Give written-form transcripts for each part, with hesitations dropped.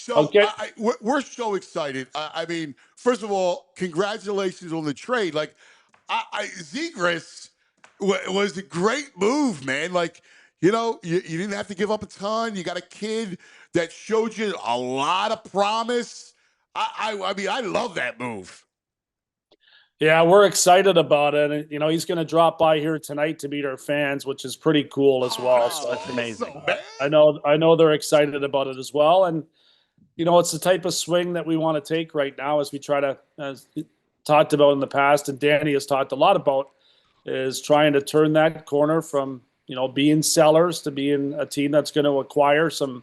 So Okay. we're so excited. I mean, first of all, congratulations on the trade. Like, Zegras was a great move, man. Like, you didn't have to give up a ton. You got a kid that showed you a lot of promise. I mean, I love that move. Yeah, we're excited about it. And, he's going to drop by here tonight to meet our fans, which is pretty cool as well. Oh, So that's amazing, man. I know they're excited about it as well. And, it's the type of swing that we want to take right now as we try to, as talked about in the past, and Danny has talked a lot about, is trying to turn that corner from, being sellers to being a team that's going to acquire some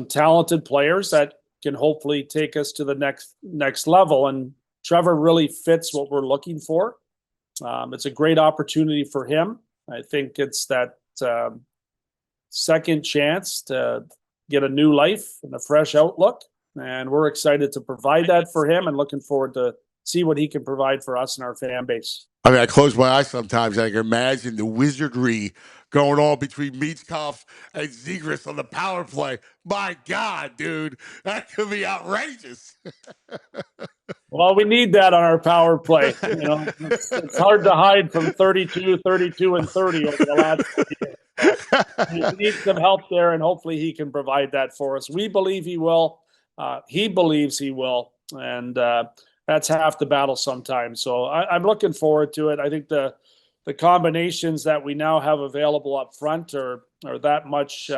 talented players that can hopefully take us to the next level. And Trevor really fits what we're looking for. It's a great opportunity for him. I think it's that second chance to get a new life and a fresh outlook. And we're excited to provide that for him and looking forward to see what he can provide for us and our fan base. I mean, I close my eyes sometimes. I can imagine the wizardry going on between Michkov and Zegras on the power play. My God, dude, that could be outrageous. Well, we need that on our power play. It's hard to hide from 32, 32, and 30 over the last year. So we need some help there, and hopefully he can provide that for us. We believe he will. He believes he will, and that's half the battle sometimes. So I'm looking forward to it. I think the combinations that we now have available up front are that much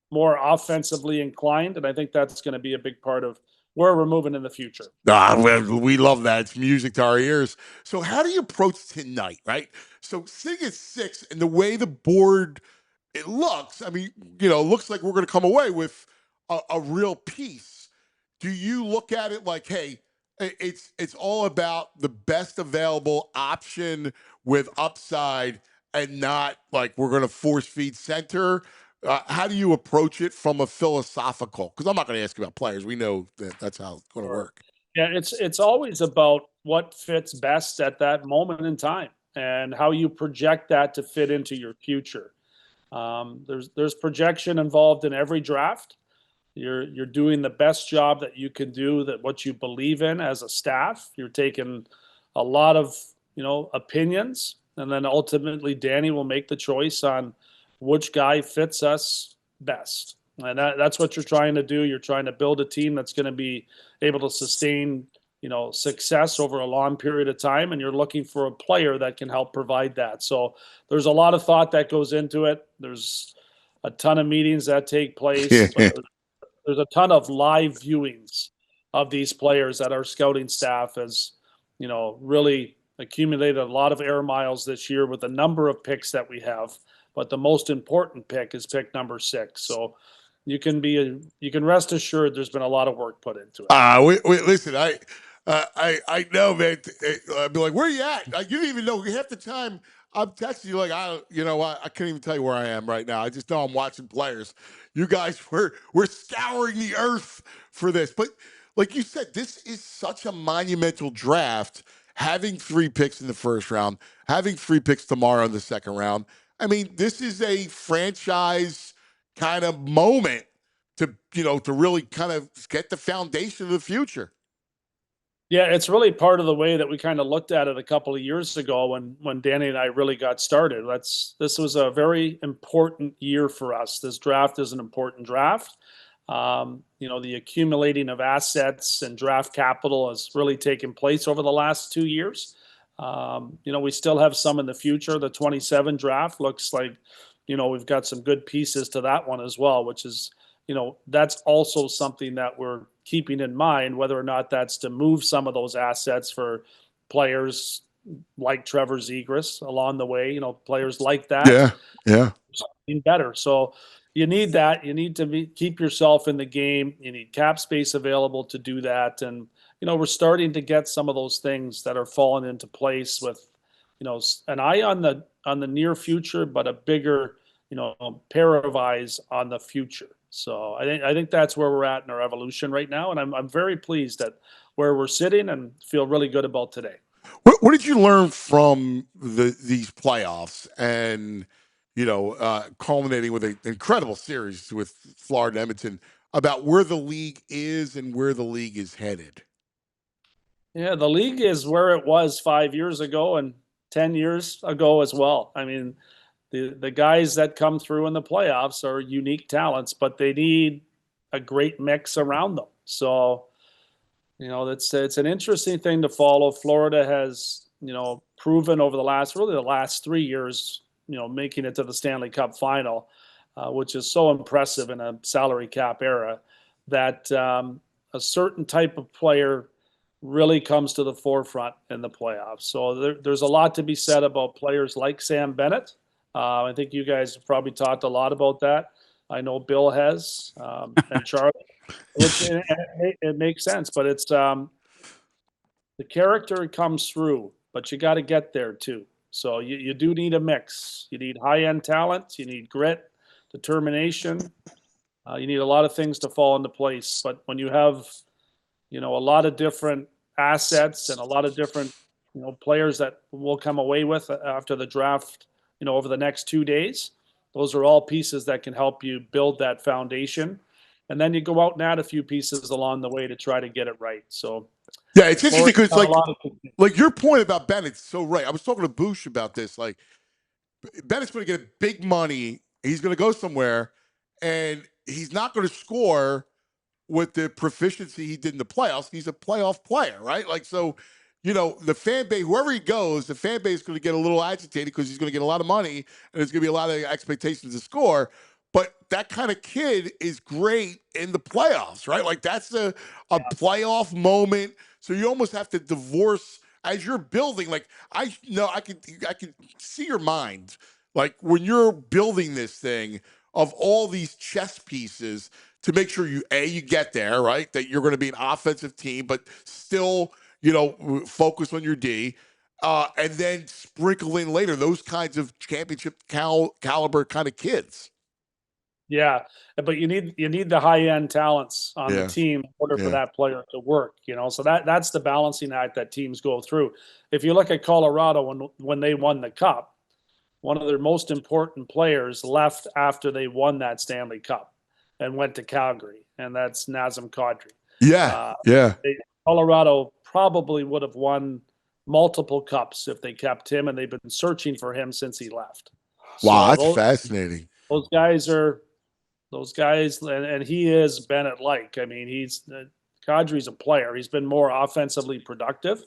more offensively inclined, and I think that's going to be a big part of where we're moving in the future. We love that. It's music to our ears. So how do you approach tonight, right? So sitting at 6 and the way the board it looks, I mean, looks like we're going to come away with a real piece. Do you look at it like, hey, it's all about the best available option with upside and not like we're going to force feed center? How do you approach it from a philosophical? Because I'm not going to ask you about players. We know that that's how it's going to work. Yeah, it's always about what fits best at that moment in time and how you project that to fit into your future. There's projection involved in every draft. You're doing the best job that you can do, that what you believe in as a staff. You're taking a lot of opinions, and then ultimately Danny will make the choice on which guy fits us best. And that's what you're trying to do. You're trying to build a team that's going to be able to sustain success over a long period of time, and you're looking for a player that can help provide that. So there's a lot of thought that goes into it. There's a ton of meetings that take place, but there's a ton of live viewings of these players that our scouting staff has really accumulated a lot of air miles this year with the number of picks that we have. But the most important pick is pick number 6. So you can rest assured there's been a lot of work put into it. Listen, I know, man. I'd be like, where are you at? You didn't even know. Half the time I'm texting you like, I can't even tell you where I am right now. I just know I'm watching players. You guys, we're scouring the earth for this. But like you said, this is such a monumental draft. Having 3 picks in the first round, having 3 picks tomorrow in the second round. I mean, this is a franchise kind of moment to really kind of get the foundation of the future. Yeah, it's really part of the way that we kind of looked at it a couple of years ago when Danny and I really got started. This was a very important year for us. This draft is an important draft. The accumulating of assets and draft capital has really taken place over the last 2 years. We still have some in the future. The 27 draft looks like, we've got some good pieces to that one as well, which is, that's also something that we're keeping in mind, whether or not that's to move some of those assets for players like Trevor Zegras along the way, players like that. Yeah. Something better. So you need that. You need to keep yourself in the game. You need cap space available to do that. And, we're starting to get some of those things that are falling into place with, an eye on the near future, but a bigger, pair of eyes on the future. So I think that's where we're at in our evolution right now, and I'm very pleased at where we're sitting and feel really good about today. What did you learn from these playoffs and culminating with an incredible series with Florida and Edmonton? about where the league is and where the league is headed? Yeah, the league is where it was 5 years ago and 10 years ago as well. I mean, the guys that come through in the playoffs are unique talents, but they need a great mix around them. So, it's an interesting thing to follow. Florida has, proven over the last 3 years, making it to the Stanley Cup final, which is so impressive in a salary cap era, that a certain type of player really comes to the forefront in the playoffs. So there's a lot to be said about players like Sam Bennett. I think you guys have probably talked a lot about that. I know Bill has, and Charlie, which it makes sense, but it's the character comes through, but you got to get there too. So you do need a mix. You need high-end talent. You need grit, determination. You need a lot of things to fall into place. But when you have, a lot of different assets and a lot of different, players that will come away with after the draft, over the next 2 days, those are all pieces that can help you build that foundation. And then you go out and add a few pieces along the way to try to get it right. So yeah, it's interesting because like your point about Bennett's so right. I was talking to Boosh about this. Like Bennett's going to get big money. He's going to go somewhere, and he's not going to score with the proficiency he did in the playoffs. He's a playoff player, right? Like, so, the fan base, wherever he goes, the fan base is going to get a little agitated because he's going to get a lot of money and there's going to be a lot of expectations to score. But that kind of kid is great in the playoffs, right? Like, that's a playoff moment. So you almost have to divorce as you're building. Like, I know I can see your mind. Like, when you're building this thing of all these chess pieces, to make sure you get there, right? That you're going to be an offensive team, but still, focus on your D, and then sprinkle in later those kinds of championship caliber kind of kids. Yeah, but you need the high end talents on the Yeah. team in order for that player to work. So that's the balancing act that teams go through. If you look at Colorado when they won the Cup, one of their most important players left after they won that Stanley Cup and went to Calgary, and that's Nazem Kadri. Yeah, Colorado probably would have won multiple cups if they kept him, and they've been searching for him since he left. Wow, that's fascinating. Those guys, and he is Bennett-like. I mean, Kadri's a player. He's been more offensively productive.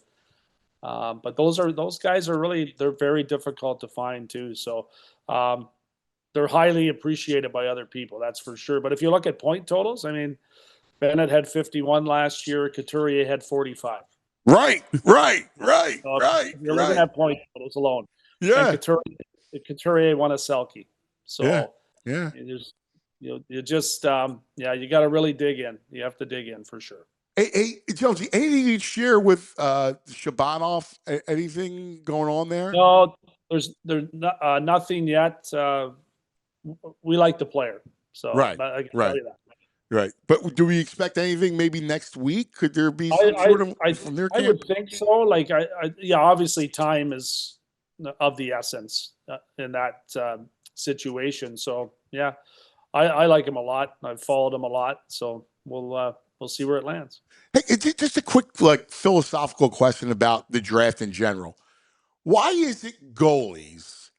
But those guys are they're very difficult to find too. So they're highly appreciated by other people, that's for sure. But if you look at point totals, I mean, Bennett had 51 last year. Couturier had 45. Right. You're looking at point totals alone. Yeah. And Couturier won a Selke. So yeah. you just you got to really dig in. You have to dig in for sure. Hey, Jonesy, anything you'd share with Shabanov? Anything going on there? No, there's nothing yet. We like the player, so right. I can tell you that. Right, but do we expect anything maybe next week? Could there be some sort of from their camp? I would think so. Like, obviously time is of the essence in that situation. So yeah, I like him a lot. I've followed him a lot. So we'll see where it lands. Hey, just a quick philosophical question about the draft in general. Why is it goalies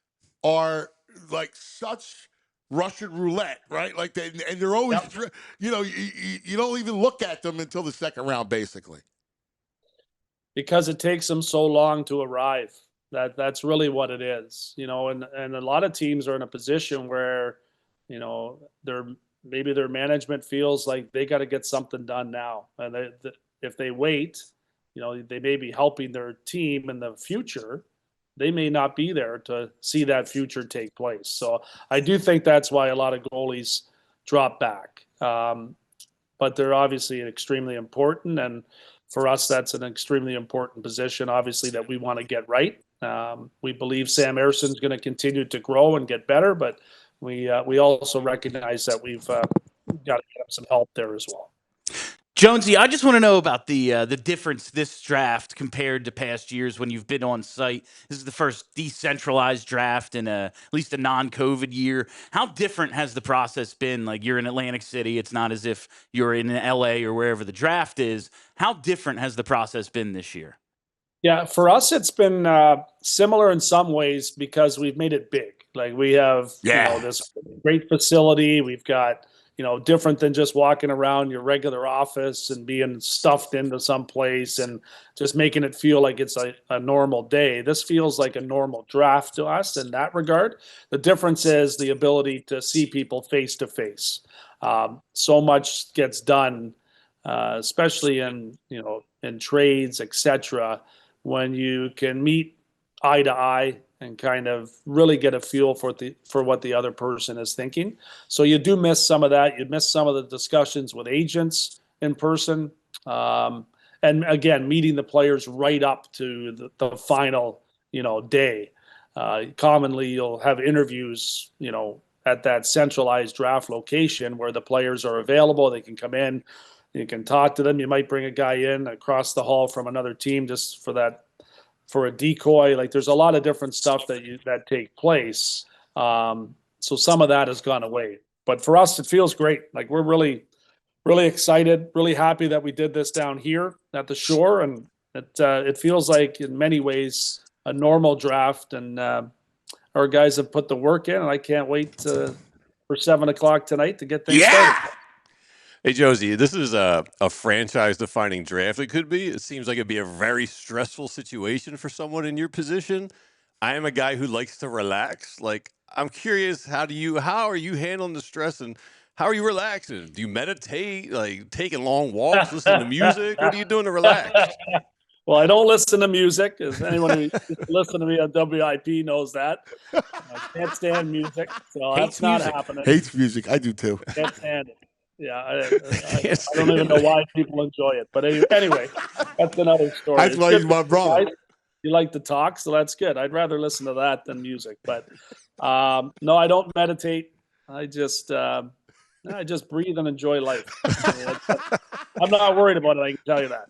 are like such Russian roulette, right? Like they're always, you don't even look at them until the second round, basically. Because it takes them so long to arrive. That's really what it is, and a lot of teams are in a position where, maybe their management feels like they got to get something done now, and if they wait, they may be helping their team in the future. They may not be there to see that future take place. So I do think that's why a lot of goalies drop back. But they're obviously extremely important. And for us, that's an extremely important position, obviously, that we want to get right. We believe Sam Erson's going to continue to grow and get better, but we also recognize that we've got to get some help there as well. Jonesy, I just want to know about the difference this draft compared to past years when you've been on site. This is the first decentralized draft in at least a non-COVID year. How different has the process been? Like, you're in Atlantic City, it's not as if you're in LA or wherever the draft is. How different has the process been this year? Yeah, for us, it's been similar in some ways because we've made it big. Like we have, Yeah. this great facility. We've got, different than just walking around your regular office and being stuffed into some place and just making it feel like it's a normal day. This feels like a normal draft to us in that regard. The difference is the ability to see people face to face. So much gets done, especially in trades, etc., when you can meet eye to eye and kind of really get a feel for what the other person is thinking. So you do miss some of that. You miss some of the discussions with agents in person, and again, meeting the players right up to the final day. Commonly, you'll have interviews at that centralized draft location where the players are available. They can come in. You can talk to them. You might bring a guy in across the hall from another team just for a decoy. Like there's a lot of different stuff that take place. So some of that has gone away. But for us, it feels great. Like we're really, really excited, really happy that we did this down here at the shore, and it feels like in many ways a normal draft. And our guys have put the work in, and I can't wait for 7 o'clock tonight to get things started. Hey, Josie, this is a franchise-defining draft. It could be. It seems like it'd be a very stressful situation for someone in your position. I am a guy who likes to relax. Like, I'm curious, how are you handling the stress, and how are you relaxing? Do you meditate, like taking long walks, listen to music? What are you doing to relax? Well, I don't listen to music. As anyone who listens to me on WIP knows that. I can't stand music, so that's not happening. Hates music. I do too. Can't stand it. Yeah, I don't even know why people enjoy it. But anyway, that's another story. That's why he's my brother. You like to talk, so that's good. I'd rather listen to that than music. But no, I don't meditate. I just breathe and enjoy life. I'm not worried about it, I can tell you that.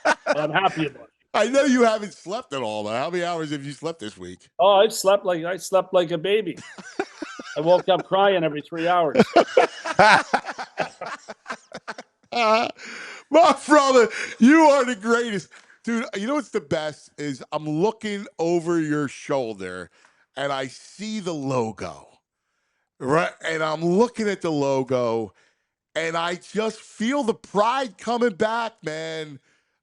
But I'm happy about it. I know you haven't slept at all, but how many hours have you slept this week? Oh, I slept like a baby. I woke up crying every 3 hours. My brother, you are the greatest. Dude, you know what's the best is I'm looking over your shoulder and I see the logo. Right? And I'm looking at the logo and I just feel the pride coming back, man.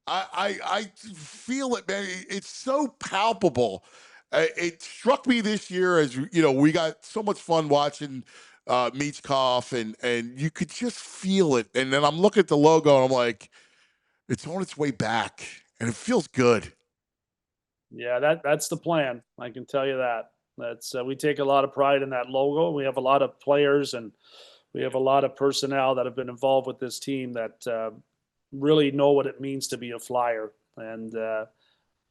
I feel it, man. It's so palpable. It struck me this year as we got so much fun watching Michkov, and you could just feel it. And then I'm looking at the logo and I'm like, it's on its way back, and it feels good. Yeah, that's the plan. I can tell you that. That's we take a lot of pride in that logo. We have a lot of players and we have a lot of personnel that have been involved with this team that really know what it means to be a Flyer, and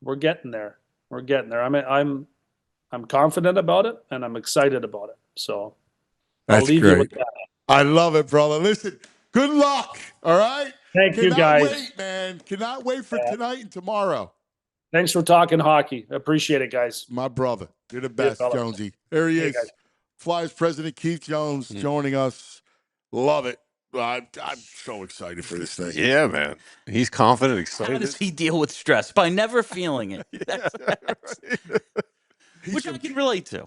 we're getting there. We're getting there. I'm confident about it, and I'm excited about it. So I'll leave you with that. I love it, brother. Listen, good luck. All right. Thank you, guys. Cannot wait, man. Cannot wait for tonight and tomorrow. Thanks for talking hockey. I appreciate it, guys. My brother, you're the best, Jonesy. There he is. Guys. Flyers president Keith Jones joining us. Love it. I'm so excited for this thing. Yeah, man. He's confident, excited. How does he deal with stress? By never feeling it. Yeah, Which I can relate to.